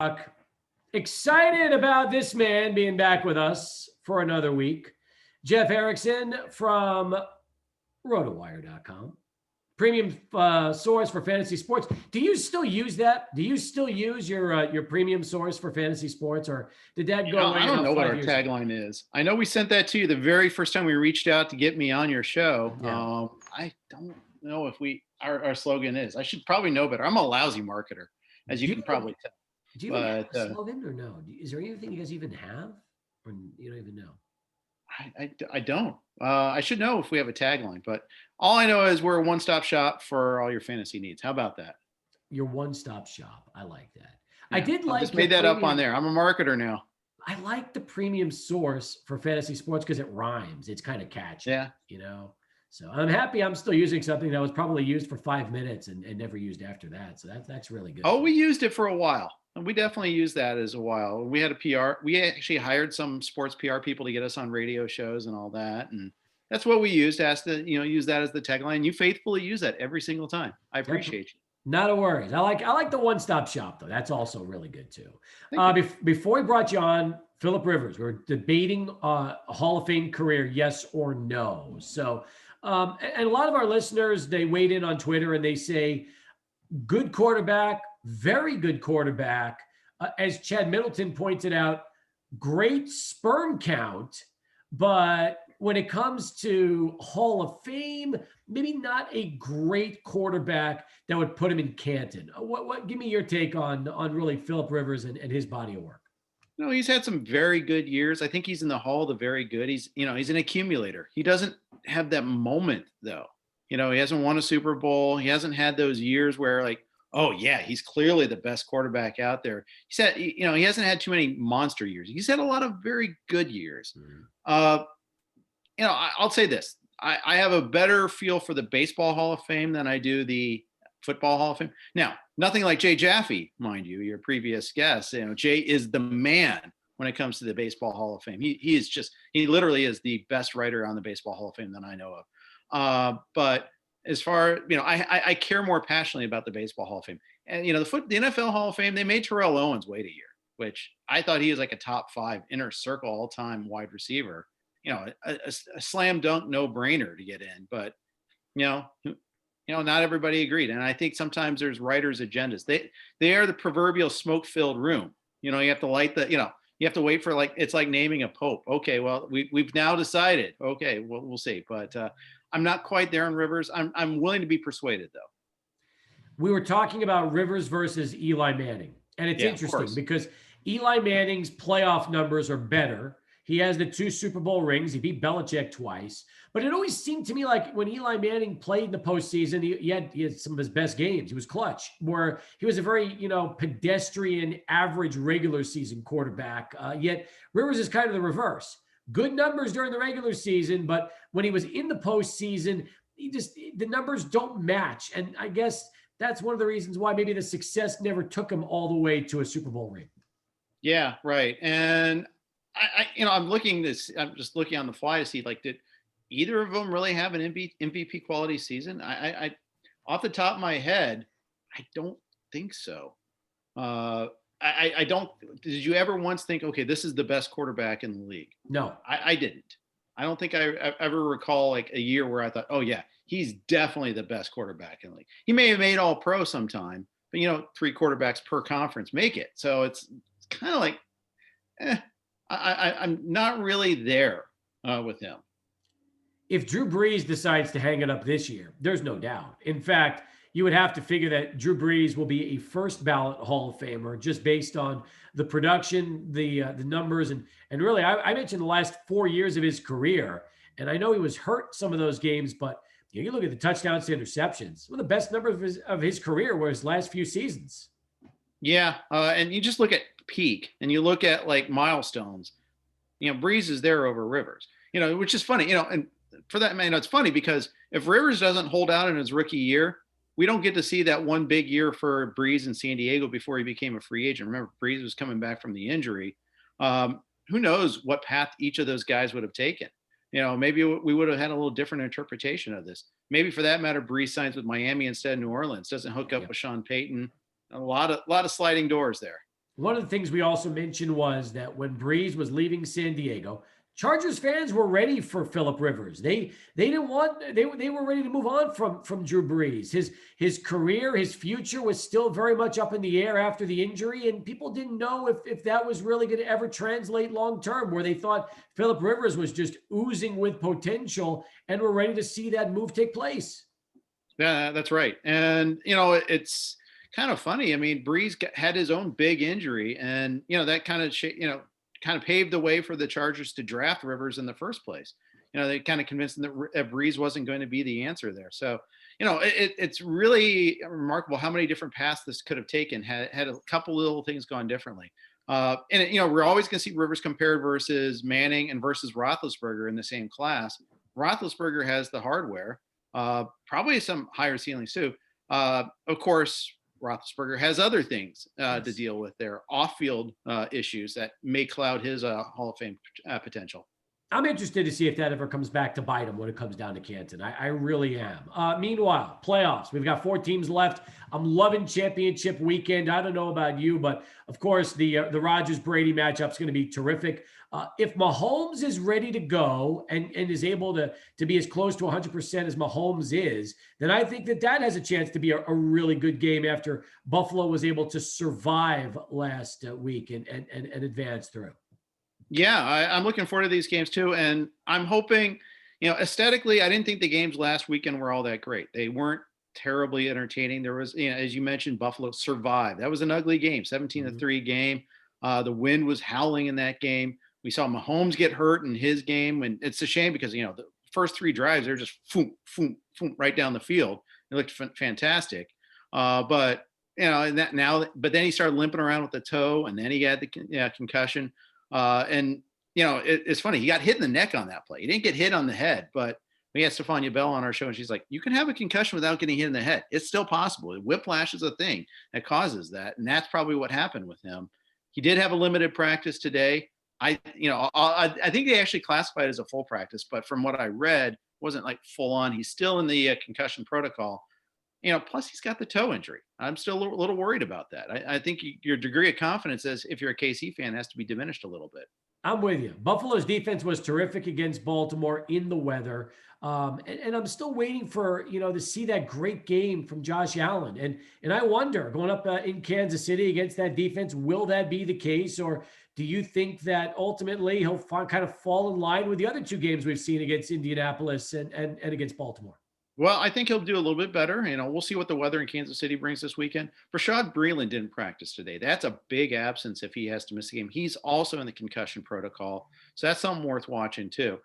SportsTalk. Excited about this man being back with us for another week. Jeff Erickson from rotowire.com. Premium source for fantasy sports. Do you still use that? Do you still use your premium source for fantasy sports, or did that go away? I don't know what our tagline is. I know we sent that to you the very first time we reached out to get me on your show. Yeah. I don't know if our slogan is. I should probably know better. I'm a lousy marketer, as you can probably tell. Do you even have a slogan or no? Is there anything you guys even have, or you don't even know? I don't. I should know if we have a tagline, but all I know is we're a one-stop shop for all your fantasy needs. How about that? Your one-stop shop. I like that. Yeah, I just made that up on there. I'm a marketer now. I like the premium source for fantasy sports because it rhymes. It's kind of catchy. Yeah. So I'm happy I'm still using something that was probably used for 5 minutes and never used after that. So that's really good. Oh, we used it for a while. We definitely used that as a while. We had a PR. We actually hired some sports PR people to get us on radio shows and all that. And that's what we used to use that as the tagline. You faithfully use that every single time. I appreciate you. Not a worries. I like the one-stop shop, though. That's also really good, too. Before we brought you on, Phillip Rivers, we were debating a Hall of Fame career, yes or no. So, and a lot of our listeners, they weighed in on Twitter and they say, good quarterback, very good quarterback. As Chad Middleton pointed out, great sperm count, but when it comes to Hall of Fame, maybe not a great quarterback that would put him in Canton. What? Give me your take on really Phillip Rivers and his body of work. No, he's had some very good years. I think he's in the Hall of the very good. He's an accumulator. He doesn't have that moment though. He hasn't won a Super Bowl. He hasn't had those years where oh yeah, he's clearly the best quarterback out there. He said, he hasn't had too many monster years. He's had a lot of very good years. Mm-hmm. I'll say this. I have a better feel for the Baseball Hall of Fame than I do the Football Hall of Fame. Now, nothing like Jay Jaffe, mind you, your previous guest. Jay is the man when it comes to the Baseball Hall of Fame. He literally is the best writer on the Baseball Hall of Fame that I know of. But as far, I care more passionately about the Baseball Hall of Fame. And, the NFL Hall of Fame, they made Terrell Owens wait a year, which I thought he was like a top 5 inner circle all-time wide receiver. A slam dunk, no brainer to get in, but not everybody agreed. And I think sometimes there's writers' agendas. They are the proverbial smoke-filled room. You have to light you have to wait for it's like naming a pope. Okay, well, we've now decided. Okay, we'll see. But I'm not quite there on Rivers. I'm willing to be persuaded though. We were talking about Rivers versus Eli Manning, and it's interesting because Eli Manning's playoff numbers are better. He has the 2 Super Bowl rings. He beat Belichick twice. But it always seemed to me like when Eli Manning played in the postseason, he had some of his best games. He was clutch, where he was a very, pedestrian, average regular season quarterback. Yet Rivers is kind of the reverse. Good numbers during the regular season, but when he was in the postseason, the numbers don't match. And I guess that's one of the reasons why maybe the success never took him all the way to a Super Bowl ring. Yeah, right. And I'm just looking on the fly to see did either of them really have an MVP quality season? I off the top of my head, I don't think so. I don't. Did you ever once think, okay, this is the best quarterback in the league? No, I didn't. I don't think I ever recall a year where I thought, oh yeah, he's definitely the best quarterback in the league. He may have made All Pro sometime, but 3 quarterbacks per conference make it. So it's kind of I'm not really there with him. If Drew Brees decides to hang it up this year, there's no doubt. In fact, you would have to figure that Drew Brees will be a first ballot Hall of Famer just based on the production, the numbers, and really, I mentioned the last 4 years of his career, and I know he was hurt some of those games, but you look at the touchdowns to interceptions. One of the best numbers of his career were his last few seasons. Yeah, and you just look at peak, and you look at milestones. Brees is there over Rivers. Which is funny. And for that man, it's funny because if Rivers doesn't hold out in his rookie year, we don't get to see that one big year for Brees in San Diego before he became a free agent. Remember, Brees was coming back from the injury. Who knows what path each of those guys would have taken? Maybe we would have had a little different interpretation of this. Maybe for that matter, Brees signs with Miami instead of New Orleans, doesn't hook up with Sean Payton. A lot of sliding doors there. One of the things we also mentioned was that when Breeze was leaving San Diego, Chargers fans were ready for Phillip Rivers. They didn't want they were ready to move on from Drew Brees. His career, his future was still very much up in the air after the injury, and people didn't know if that was really going to ever translate long term. Where they thought Phillip Rivers was just oozing with potential, and were ready to see that move take place. Yeah, that's right. And it's kind of funny. I mean, Breeze had his own big injury, and that kind of paved the way for the Chargers to draft Rivers in the first place. They kind of convinced them that Breeze wasn't going to be the answer there. So, it's really remarkable how many different paths this could have taken had a couple little things gone differently. We're always going to see Rivers compared versus Manning and versus Roethlisberger in the same class. Roethlisberger has the hardware, probably some higher ceilings too. Of course, Roethlisberger has other things to deal with there, off-field issues that may cloud his Hall of Fame potential. I'm interested to see if that ever comes back to bite him when it comes down to Canton. I really am. Meanwhile, playoffs. We've got 4 teams left. I'm loving championship weekend. I don't know about you, but of course the Rodgers-Brady matchup is going to be terrific. If Mahomes is ready to go and is able to be as close to 100% as Mahomes is, then I think that has a chance to be a really good game after Buffalo was able to survive last week and advance through. Yeah, I'm looking forward to these games too. And I'm hoping, aesthetically, I didn't think the games last weekend were all that great. They weren't terribly entertaining. There was, as you mentioned, Buffalo survived. That was an ugly game, 17-3 game. The wind was howling in that game. We saw Mahomes get hurt in his game. And it's a shame because, the first 3 drives, they're just boom, boom, boom, right down the field. It looked fantastic. But then he started limping around with the toe, and then he had the concussion. It's funny. He got hit in the neck on that play. He didn't get hit on the head, but we had Stefania Bell on our show, and she's like, you can have a concussion without getting hit in the head. It's still possible. Whiplash is a thing that causes that. And that's probably what happened with him. He did have a limited practice today. I think they actually classified it as a full practice, but from what I read, wasn't like full on. He's still in the concussion protocol. Plus he's got the toe injury. I'm still a little worried about that. I think your degree of confidence, as if you're a KC fan, has to be diminished a little bit. I'm with you. Buffalo's defense was terrific against Baltimore in the weather. And I'm still waiting for, to see that great game from Josh Allen. And I wonder, going up in Kansas City against that defense, will that be the case? Or do you think that ultimately he'll kind of fall in line with the other 2 games we've seen against Indianapolis and against Baltimore? Well, I think he'll do a little bit better. We'll see what the weather in Kansas City brings this weekend. Rashad Breeland didn't practice today. That's a big absence if he has to miss a game. He's also in the concussion protocol. So that's something worth watching too.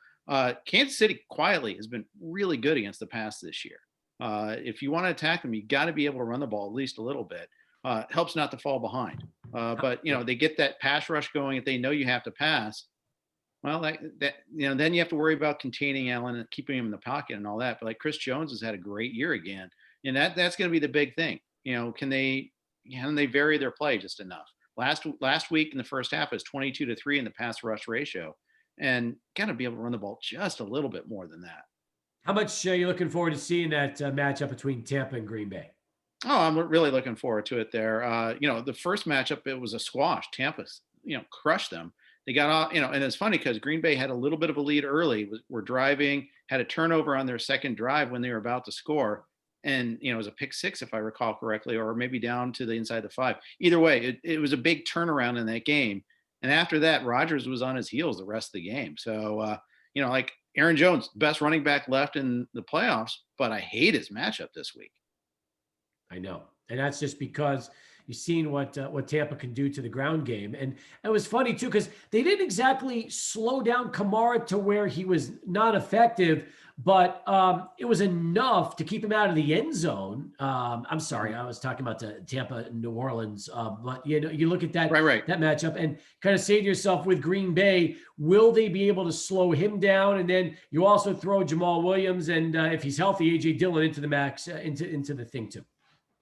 Kansas City quietly has been really good against the pass this year. If you want to attack them, you got to be able to run the ball at least a little bit. Helps not to fall behind. But they get that pass rush going. If they know you have to pass, well, then you have to worry about containing Allen and keeping him in the pocket and all that. But like Chris Jones has had a great year again, and that's going to be the big thing. Can they vary their play just enough? Last week in the first half, it was 22-3 in the pass rush ratio, and got to be able to run the ball just a little bit more than that. How much are you looking forward to seeing that matchup between Tampa and Green Bay? Oh, I'm really looking forward to it there. The first matchup, it was a squash. Tampa, crushed them. They got off, and it's funny because Green Bay had a little bit of a lead early. Were driving, had a turnover on their second drive when they were about to score. And, it was a pick 6, if I recall correctly, or maybe down to the inside the 5. Either way, it was a big turnaround in that game. And after that, Rodgers was on his heels the rest of the game. So, like Aaron Jones, best running back left in the playoffs, but I hate his matchup this week. I know. And that's just because you've seen what Tampa can do to the ground game. And it was funny, too, because they didn't exactly slow down Kamara to where he was not effective, but it was enough to keep him out of the end zone. I'm sorry, I was talking about the Tampa, New Orleans. But, you look at that, that matchup and kind of say to yourself with Green Bay, will they be able to slow him down? And then you also throw Jamal Williams and if he's healthy, A.J. Dillon into the max, into the thing, too.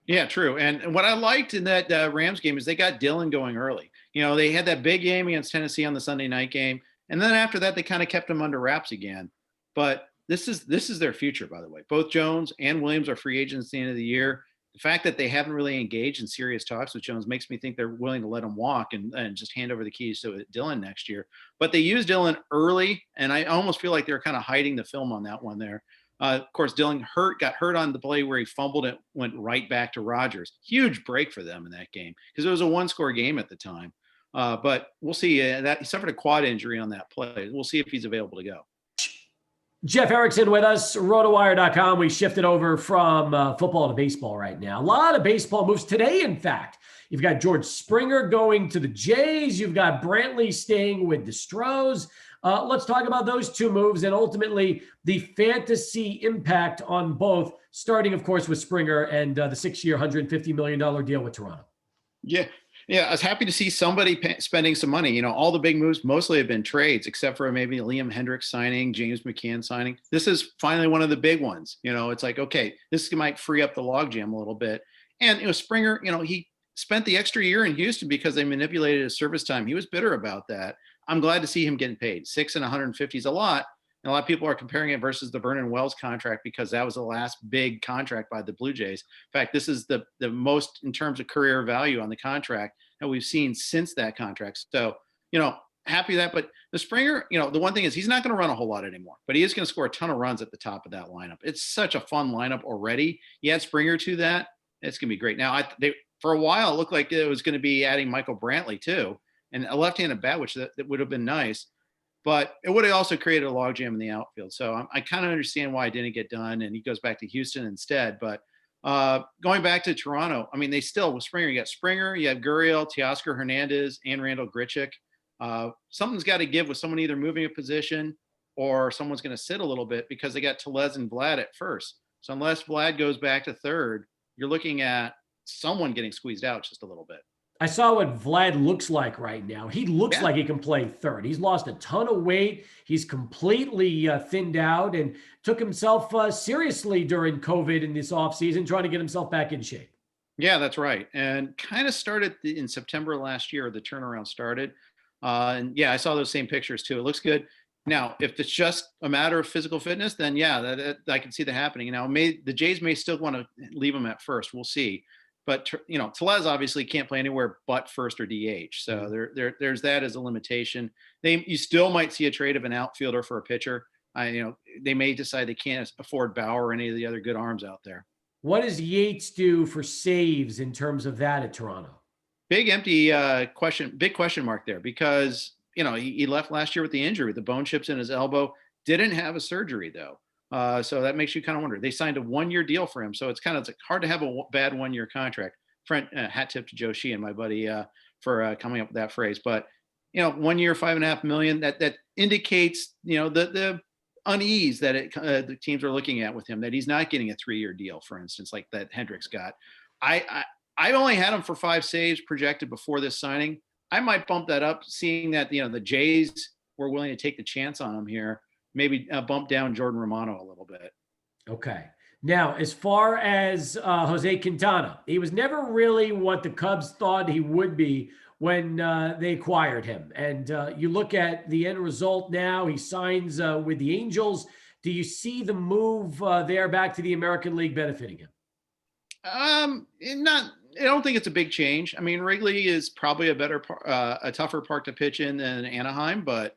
Yeah, true. And what I liked in that Rams game is they got Dillon going early. They had that big game against Tennessee on the Sunday night game. And then after that, they kind of kept him under wraps again. But this is their future, by the way. Both Jones and Williams are free agents at the end of the year. the fact that they haven't really engaged in serious talks with Jones makes me think they're willing to let him walk and just hand over the keys to Dillon next year. But they used Dillon early, and I almost feel like they're kind of hiding the film on that one there. Of course, Dillon got hurt on the play where he fumbled it, went right back to Rodgers. Huge break for them in that game because it was a one-score game at the time. But we'll see. That he suffered a quad injury on that play. We'll see if he's available to go. Jeff Erickson with us, rotowire.com. We shifted over from football to baseball right now. A lot of baseball moves today, in fact. You've got George Springer going to the Jays. You've got Brantley staying with the Stros. Let's talk about those two moves and ultimately the fantasy impact on both, starting, of course, with Springer and the 6-year, $150 million deal with Toronto. Yeah, I was happy to see somebody spending some money. You know, all the big moves mostly have been trades, except for maybe Liam Hendriks signing, James McCann signing. This is finally one of the big ones. You know, it's like, okay, this might free up the logjam a little bit. And, you know, Springer, you know, he spent the extra year in Houston because they manipulated his service time. He was bitter about that. I'm glad to see him getting paid. $6 and $150 is a lot. And a lot of people are comparing it versus the Vernon Wells contract because that was the last big contract by the Blue Jays. In fact, this is the most in terms of career value on the contract that we've seen since that contract. So, you know, happy with that. But the Springer, you know, the one thing is he's not going to run a whole lot anymore, but he is going to score a ton of runs at the top of that lineup. It's such a fun lineup already. You add Springer to that, it's going to be great. Now, for a while, it looked like it was going to be adding Michael Brantley too, and a left-handed bat, which that would have been nice. But it would have also created a logjam in the outfield. So I kind of understand why it didn't get done, and he goes back to Houston instead. But going back to Toronto, I mean, they still, with Springer, you got Springer, you have Gurriel, Teoscar Hernandez, and Randall Grichuk. Something's got to give with someone either moving a position or someone's going to sit a little bit because they got Tellez and Vlad at first. So unless Vlad goes back to third, you're looking at someone getting squeezed out just a little bit. I saw what Vlad looks like right now. He looks like he can play third. He's lost a ton of weight. He's completely thinned out and took himself seriously during COVID in this offseason, trying to get himself back in shape. Yeah, that's right. And kind of started in September last year, the turnaround started. And yeah, I saw those same pictures too. It looks good. Now, if it's just a matter of physical fitness, then yeah, that I can see that happening. Now, the Jays may still want to leave him at first. We'll see. But, you know, Tellez obviously can't play anywhere but first or DH. So there's that as a limitation. You still might see a trade of an outfielder for a pitcher. You know, they may decide they can't afford Bauer or any of the other good arms out there. What does Yates do for saves in terms of that at Toronto? Big empty big question mark there because, you know, he left last year with the injury, with the bone chips in his elbow. Didn't have a surgery, though. So that makes you kind of wonder. They signed a 1-year deal for him. So it's hard to have a bad 1-year contract. Hat tip to Joe Sheehan, my buddy, for coming up with that phrase. But, you know, 1 year, $5.5 million, that indicates, you know, the unease that the teams are looking at with him, that he's not getting a 3-year deal, for instance, like that Hendricks got. I only had him for 5 saves projected before this signing. I might bump that up, seeing that, you know, the Jays were willing to take the chance on him here. Maybe bump down Jordan Romano a little bit. Okay. Now, as far as Jose Quintana, he was never really what the Cubs thought he would be when they acquired him. And you look at the end result now, he signs with the Angels. Do you see the move there back to the American League benefiting him? I don't think it's a big change. I mean, Wrigley is probably a tougher park to pitch in than Anaheim, but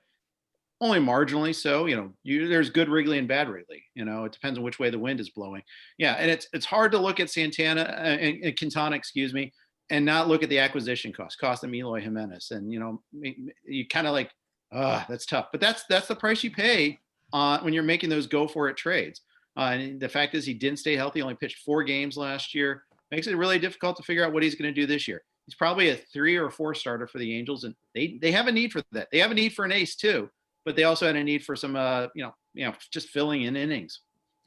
only marginally so. You know, there's good Wrigley and bad Wrigley. You know, it depends on which way the wind is blowing. Yeah, and it's hard to look at Santana and Quintana, excuse me, and not look at the acquisition cost of Eloy Jimenez. And, you know, you kind of like, that's tough. But that's the price you pay when you're making those go for it trades. And the fact is he didn't stay healthy, only pitched 4 games last year. Makes it really difficult to figure out what he's going to do this year. He's probably a 3 or 4 starter for the Angels, and they have a need for that. They have a need for an ace too. But they also had a need for some, just filling in innings.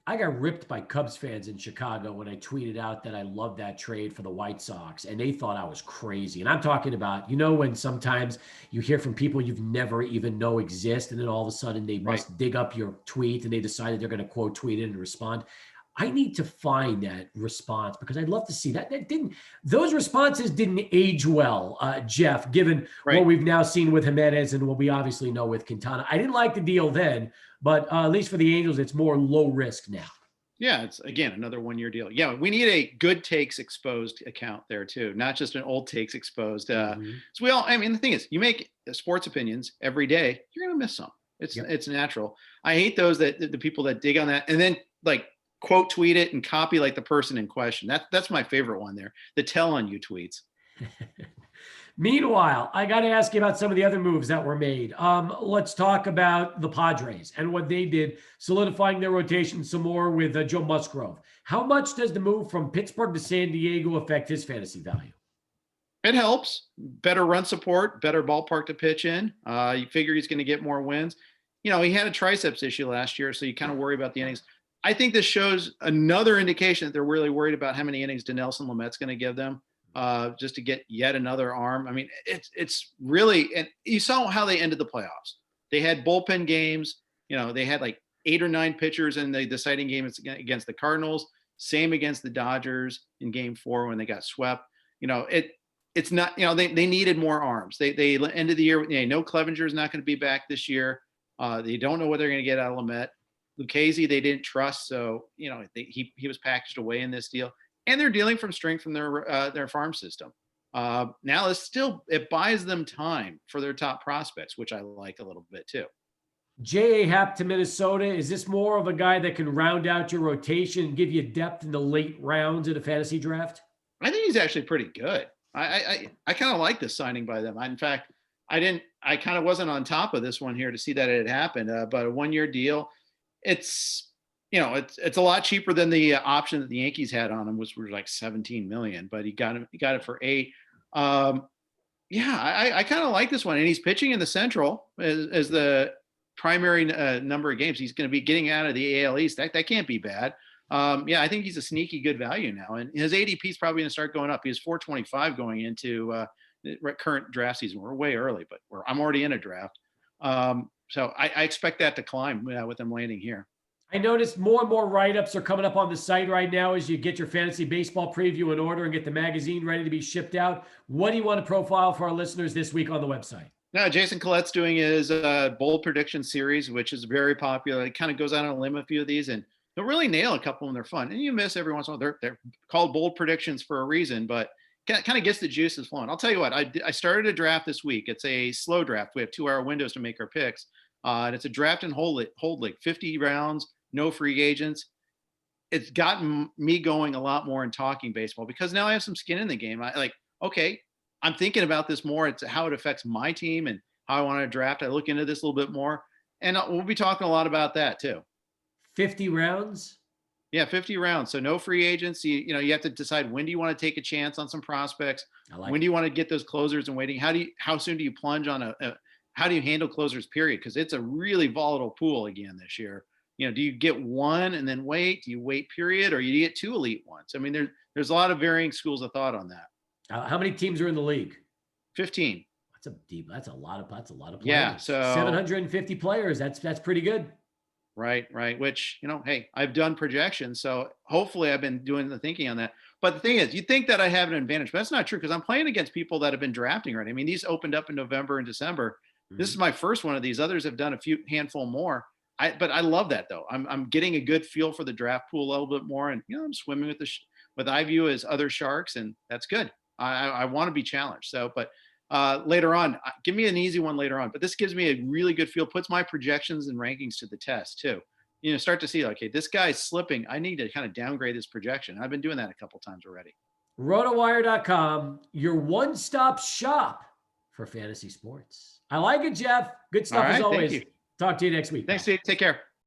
I got ripped by Cubs fans in Chicago when I tweeted out that I loved that trade for the White Sox, and they thought I was crazy. And I'm talking about, you know, when sometimes you hear from people you've never even know exist, and then all of a sudden they must dig up your tweet and they decided they're going to quote tweet it and respond. I need to find that response because I'd love to see that. Those responses didn't age well, Jeff, given what we've now seen with Jimenez and what we obviously know with Quintana. I didn't like the deal then, but at least for the Angels, it's more low risk now. Yeah, it's again another 1-year deal. Yeah, we need a good takes exposed account there too, not just an old takes exposed. So we all, I mean, the thing is, you make sports opinions every day, you're gonna miss some. It's natural. I hate those the people that dig on that and then like quote tweet it and copy like the person in question. That's my favorite one there. The tell on you tweets. Meanwhile, I got to ask you about some of the other moves that were made. Let's talk about the Padres and what they did, solidifying their rotation some more with Joe Musgrove. How much does the move from Pittsburgh to San Diego affect his fantasy value? It helps. Better run support, better ballpark to pitch in. You figure he's going to get more wins. He had a triceps issue last year, so you kind of worry about the innings. I think this shows another indication that they're really worried about how many innings Dinelson Lamet's going to give them. Just to get yet another arm. I mean, it's really, and you saw how they ended the playoffs. They had bullpen games. They had like 8 or 9 pitchers in the deciding game against the Cardinals. Same against the Dodgers in Game 4 when they got swept. It's not. They needed more arms. They ended the year. No, Clevenger is not going to be back this year. They don't know what they're going to get out of Lamet. Lucchesi they didn't trust, so he was packaged away in this deal. And they're dealing from strength from their farm system. Now it buys them time for their top prospects, which I like a little bit too. J.A. Happ to Minnesota. Is this more of a guy that can round out your rotation and give you depth in the late rounds of the fantasy draft? I think he's actually pretty good. I kind of like this signing by them. In fact, I kind of wasn't on top of this one here to see that it had happened, but a 1-year deal. It's a lot cheaper than the option that the Yankees had on him, which was like $17 million, but he got it for $8 million. I kind of like this one, and he's pitching in the Central as the primary number of games. He's going to be getting out of the AL East. That can't be bad. I think he's a sneaky good value now, and his ADP is probably going to start going up. He was 425 going into the current draft season. We're way early, but I'm already in a draft. So I expect that to climb with him landing here. I noticed more and more write-ups are coming up on the site right now as you get your fantasy baseball preview in order and get the magazine ready to be shipped out. What do you want to profile for our listeners this week on the website? Now, Jason Collette's doing his bold prediction series, which is very popular. It kind of goes out on a limb a few of these, and they'll really nail a couple of them. They're fun. And you miss every once in a while. They're called bold predictions for a reason, but kind of gets the juices flowing. I'll tell you what, I started a draft this week. It's a slow draft. We have 2-hour windows to make our picks. And it's a draft and hold league, 50 rounds. No free agents. It's gotten me going a lot more and talking baseball because now I have some skin in the game. I'm thinking about this more. It's how it affects my team and how I want to draft. I look into this a little bit more, and we'll be talking a lot about that too. 50 rounds? Yeah, 50 rounds. So no free agents. You have to decide when do you want to take a chance on some prospects? When do you want to get those closers and waiting? How soon do you plunge on how do you handle closers period? Because it's a really volatile pool again this year. Do you get one and then wait? Do you wait period, or you get 2 elite ones? I mean, there's a lot of varying schools of thought on that. How many teams are in the league? 15. That's a lot of players. Yeah, so 750 players. That's pretty good. Right. Which, hey, I've done projections, so hopefully I've been doing the thinking on that. But the thing is, you think that I have an advantage, but that's not true because I'm playing against people that have been drafting already. I mean, these opened up in November and December. Mm-hmm. This is my first one of these. Others have done a handful more. But I love that though. I'm getting a good feel for the draft pool a little bit more, and I'm swimming with what I view as other sharks, and that's good. I want to be challenged. So, but later on, give me an easy one later on. But this gives me a really good feel. Puts my projections and rankings to the test too. Start to see, okay, this guy's slipping. I need to kind of downgrade this projection. I've been doing that a couple times already. Rotowire.com, your one-stop shop for fantasy sports. I like it, Jeff. Good stuff as always. Thank you. Talk to you next week. Thanks, Steve. Take care.